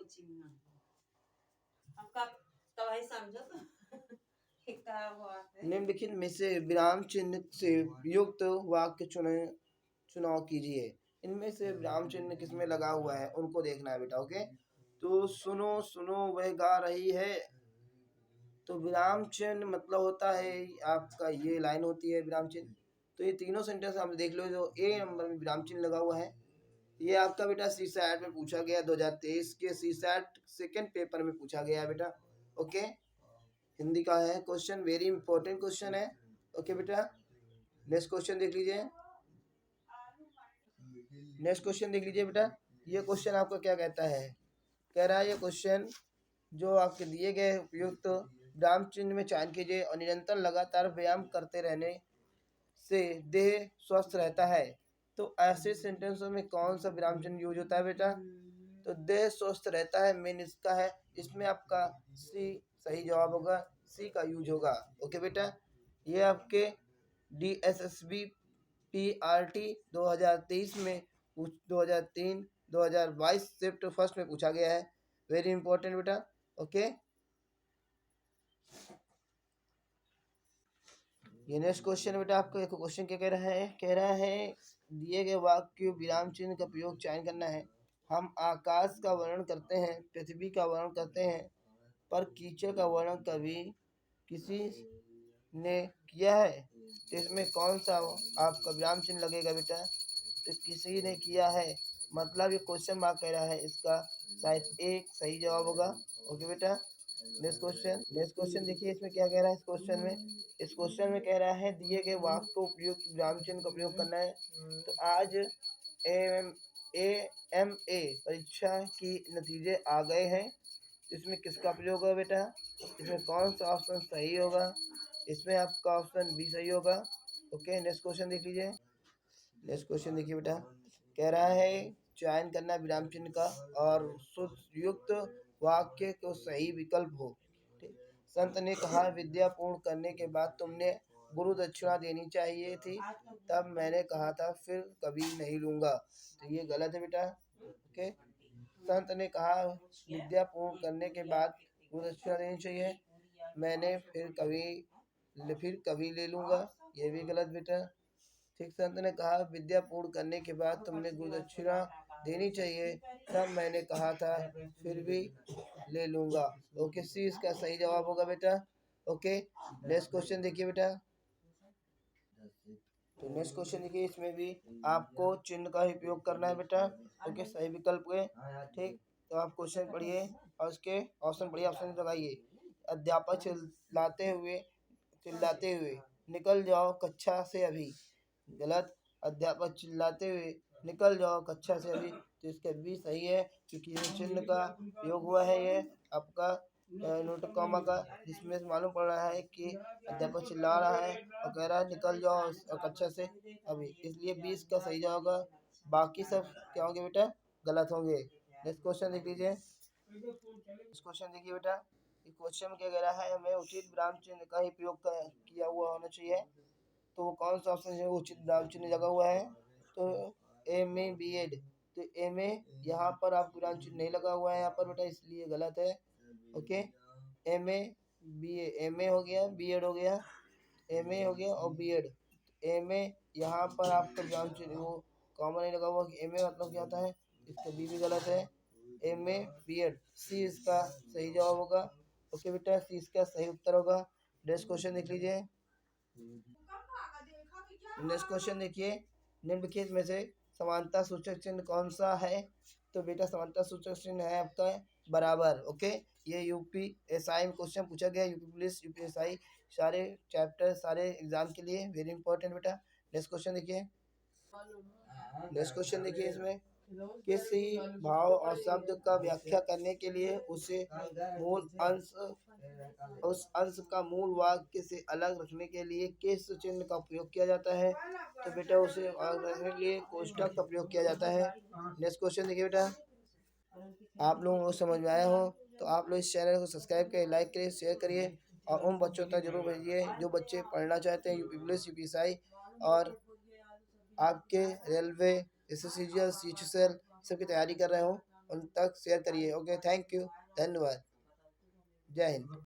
चिन्ह आपका तो भाई समझो तो क्या हुआ है। निम्नलिखित में से विराम चिन्ह से युक्त वाक्य चुनाव कीजिए। इनमें से विराम चिन्ह किसमें लगा हुआ है उनको देखना है बेटा। ओके, तो सुनो सुनो वह गा रही है, तो विराम चिन्ह मतलब होता है आपका, ये लाइन होती है विराम चिन्ह। तो ये तीनों सेंटेंस आप देख लो, जो ए नंबर में विराम चिन्ह लगा हुआ है, ये आपका बेटा सीसैट में पूछा गया, 2023 के सीसैट सेकंड पेपर में पूछा गया है बेटा। ओके, हिंदी का है क्वेश्चन, वेरी इंपॉर्टेंट क्वेश्चन है। ओके बेटा, नेक्स्ट क्वेश्चन देख लीजिए। नेक्स्ट क्वेश्चन देख लीजिए बेटा, ये क्वेश्चन आपको क्या कहता है। कह रहा है ये क्वेश्चन, जो आपके दिए गए उपयुक्त विराम चिन्ह में चयन कीजिए और निरंतर लगातार व्यायाम करते रहने से देह स्वस्थ रहता है। तो ऐसे सेंटेंसों में कौन सा विराम चिन्ह यूज होता है बेटा। तो देह स्वस्थ रहता है मेन इसका है, इसमें आपका सी सही जवाब होगा, सी का यूज होगा। ओके बेटा, ये आपके DSSB PRT 2023 में 2003 2022 शिफ्ट फर्स्ट में पूछा गया है, वेरी इंपॉर्टेंट बेटा। ओके, ये नेक्स्ट क्वेश्चन बेटा आपको एक क्वेश्चन क्या कह रहा है दिए गए वाक्य विराम चिन्ह का प्रयोग चयन करना है। हम आकाश का वर्णन करते हैं, पृथ्वी का वर्णन करते हैं, पर कीचड़ का वर्णन कभी किसी ने किया है। तो इसमें कौन सा आपका विराम चिन्ह लगेगा बेटा। तो किसी ने किया है मतलब ये क्वेश्चन मार्क कह रहा है, इसका शायद एक सही जवाब होगा। ओके बेटा, नेक्स्ट क्वेश्चन देखिए, इसमें क्या कह रहा है इस क्वेश्चन में कह रहा है दिए गए वाक्य को उपयुक्त विराम चिन्ह का प्रयोग करना है। तो आज AMA परीक्षा की नतीजे आ गए हैं, इसमें किसका प्रयोग होगा बेटा। इसमें कौन सा ऑप्शन सही होगा, इसमें आपका ऑप्शन बी सही होगा। ओके, नेक्स्ट क्वेश्चन देख लीजिए। नेक्स्ट क्वेश्चन देखिए बेटा, कह रहा है चयन करना विराम चिन्ह का और युक्त वाक्य को सही विकल्प हो। ठीक, संत ने कहा विद्या पूर्ण करने के बाद तुमने गुरु दक्षिणा देनी चाहिए थी, तब मैंने कहा था फिर कभी नहीं लूंगा। तो ये गलत है बेटा। ओके, संत ने कहा विद्या पूर्ण करने के बाद गुरु दक्षिणा देनी चाहिए, मैंने फिर कभी ले लूंगा, ये भी गलत बेटा। ठीक, संत ने कहा विद्या पूर्ण करने के बाद तुमने गुरु दक्षिणा देनी चाहिए, तब मैंने कहा था फिर भी ले लूंगा। ओके, सी इसका सही जवाब होगा बेटा। ओके, नेक्स्ट क्वेश्चन देखिए बेटा। तो नेक्स्ट क्वेश्चन देखिए, इसमें भी आपको चिन्ह का ही उपयोग करना है बेटा। ओके, सही विकल्प के। ठीक, तो आप क्वेश्चन पढ़िए और उसके ऑप्शन पढ़िए, ऑप्शन लगाइए। अध्यापक चिल्लाते हुए निकल जाओ कक्षा से अभी, गलत। अध्यापक चिल्लाते हुए निकल जाओ कक्षा से अभी, तो इसका बी सही है, क्योंकि ये चिन्ह का प्रयोग हुआ है ये आपका नोट कॉमा का, जिसमें से मालूम पड़ रहा है कि अध्यापक चिल्ला रहा है और कह रहा है निकल जाओ कक्षा से अभी, इसलिए 20 का सही जवाब होगा। बाकी सब क्या होंगे बेटा, गलत होंगे। नेक्स्ट क्वेश्चन देख लीजिए। इस क्वेश्चन देखिए बेटा, इस क्वेश्चन में क्या कह रहा है हमें उचित विराम चिन्ह का ही प्रयोग किया हुआ होना चाहिए। तो वो कौन सा ऑप्शन है उचित विराम चिन्ह लगा हुआ है। तो MA BEd, तो MA यहाँ पर आप विराम चिन्ह नहीं लगा हुआ है यहाँ पर बेटा, इसलिए गलत है। ओके, MA BA, MA हो गया, BEd हो गया, MA हो गया और BEd। MA यहाँ पर आपका विराम चिन्ह वो कॉमन नहीं लगा हुआ कि MA मतलब क्या होता है, इसका बी भी गलत है। MA BEd, सी इसका सही जवाब होगा। ओके बेटा, सी इसका सही उत्तर होगा। नेक्स्ट क्वेश्चन देख लीजिए। नेक्स्ट क्वेश्चन देखिए, निम्नलिखित में से समानता सूचक चिन्ह कौन सा है। तो बेटा समानता सूचक चिन्ह है आपका बराबर। ओके, ये UPSI में क्वेश्चन पूछा गया, यूपी पुलिस UPSI सारे चैप्टर सारे एग्जाम के लिए वेरी इंपॉर्टेंट बेटा। नेक्स्ट क्वेश्चन देखिए। नेक्स्ट क्वेश्चन देखिए, इसमें किसी भाव और शब्द का व्याख्या करने के लिए उस अंश का मूल वाक्य से अलग रखने के लिए किस चिन्ह का प्रयोग किया जाता है। तो बेटा उसे अलग रखने के लिए कोष्ठक का प्रयोग किया जाता है। नेक्स्ट क्वेश्चन देखिए बेटा, आप लोगों को समझ में आया हो तो आप लोग इस चैनल को सब्सक्राइब करिए, लाइक करिए, शेयर करिए और उन बच्चों तक जरूर भेजिए जो बच्चे पढ़ना चाहते हैं यूपी पुलिस UPSI और आपके रेलवे SSCGL CHSL सबकी तैयारी कर रहे हो। उन तक शेयर करिए। ओके, थैंक यू, धन्यवाद, जय हिंद।